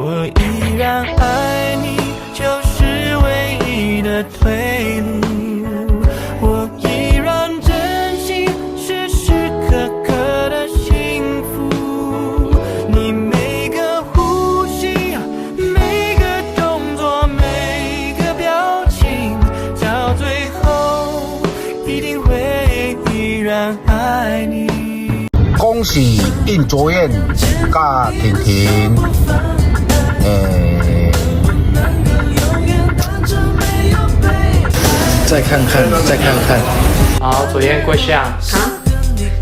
我依然爱你，就是唯一的退路。我依然珍惜时时刻刻的幸福，你每个呼吸，每个动作，每个表情，到最后一定会依然爱你。恭喜应卓燕甲婷婷，再看看，再看看。好，左燕跪下。好，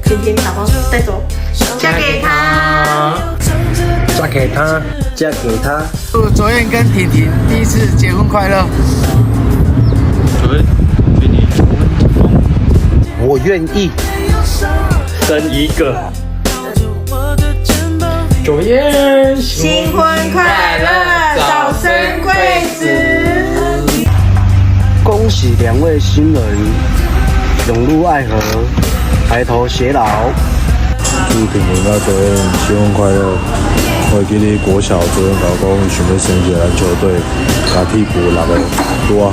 婷婷把包带走，嫁给他，嫁给他，嫁给他。祝卓燕跟婷婷第一次结婚快乐。左燕，给你求婚成功。我愿意。生一个。左燕，新婚快乐，早生贵子。恭喜两位新人永入爱河，白头偕老。祝婷婷甲卓燕新婚快乐！我记得国小卓燕甲我讲，想要升一个篮球队，甲替补6个拄好，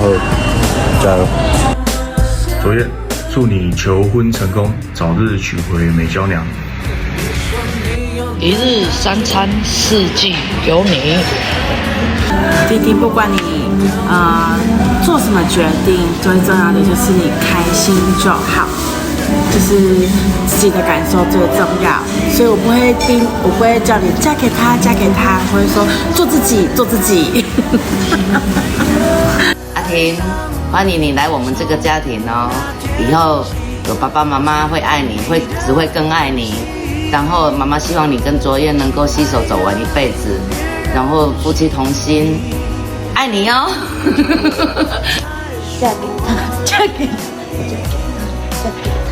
加油！卓燕，祝你求婚成功，早日娶回美娇娘。一日三餐，四季有你。弟弟，不管你做什么决定，最重要的就是你开心就好，就是自己的感受最重要。所以我不会叫你嫁给他，嫁给他，我会说做自己，做自己。阿婷，欢迎你来我们这个家庭哦。以后有爸爸妈妈会爱你，只会更爱你。然后妈妈希望你跟卓燕能够携手走完一辈子，然后夫妻同心，爱你哦。嫁给他，嫁给他，嫁给他，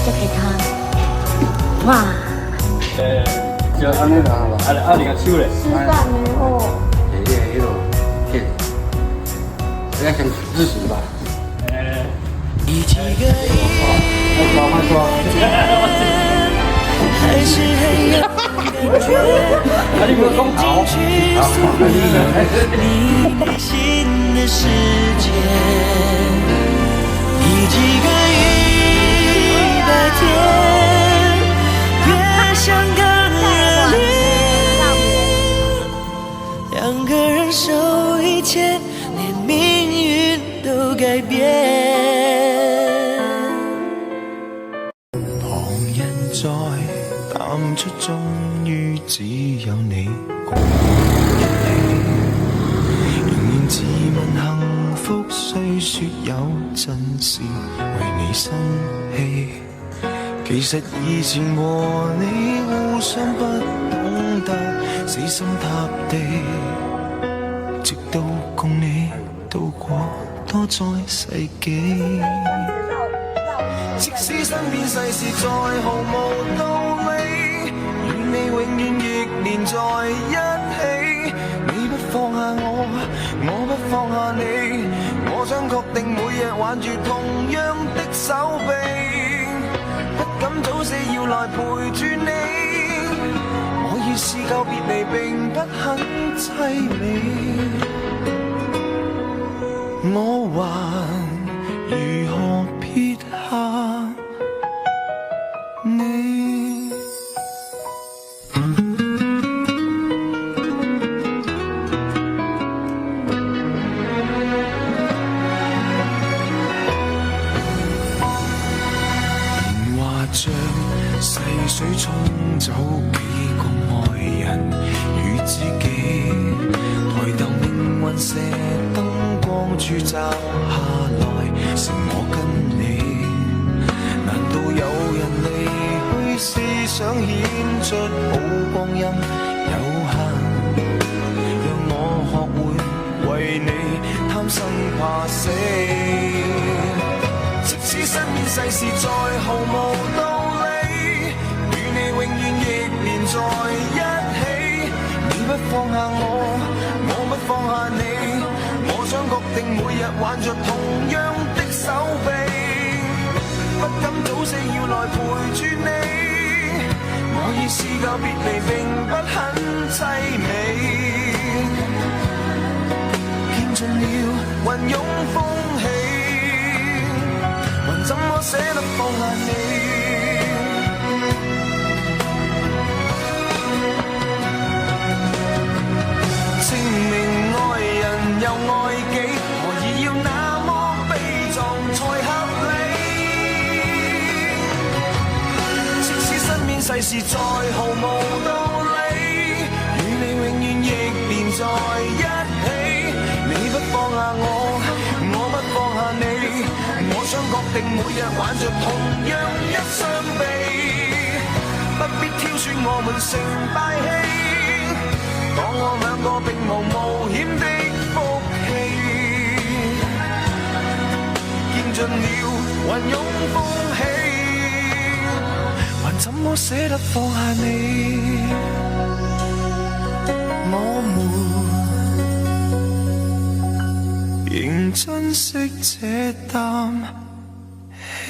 嫁给他，哇！就安尼就好了。你个手嘞？吃饭没有？应该先日食吧。快说。还是很有感觉，你不要讲好。你内心的世界，以几个100天，越想更热烈，两个人手一牵，连命运都改变。在淡出，終於只有你共我一起。仍然自問幸福，雖說有陣時為你生氣。其實以前和你互相不懂得死心塌地，直到共你度過多災世紀。即使身邊世事再毫無道理，願你永遠亦連在一起。你不放下我，我不放下你，我想確定每日挽住同樣的手臂，不敢早死要來陪住你。我已試夠別離並不很凄美，我還如何撇下你？年華像細水沖走幾個愛人與知己，抬頭命運射燈光柱照下來，剩我跟你。難道有人離去是想顯出好光陰有限？讓我學會為你貪生怕死。即使身邊世事再毫無道理，與你永遠亦連在一起。你不放下我，我不放下你，我想確定每日挽着同樣的手臂，不敢早死要來陪住你。我我已試夠別離並不很凄美，見盡了雲湧風起，還怎麼捨得放下你？證明愛人又愛己，何以要那麼悲壯才合理？即使身邊世事再毫無道理，與你永遠亦連在一起。你不放下我，我不放下你，我想確定每日玩着同樣一雙臂，不必挑選我們成敗戲。當我兩個並無冒險的福氣，見盡了雲湧風起，還怎麼捨得放下你？我們仍珍惜這啖氣。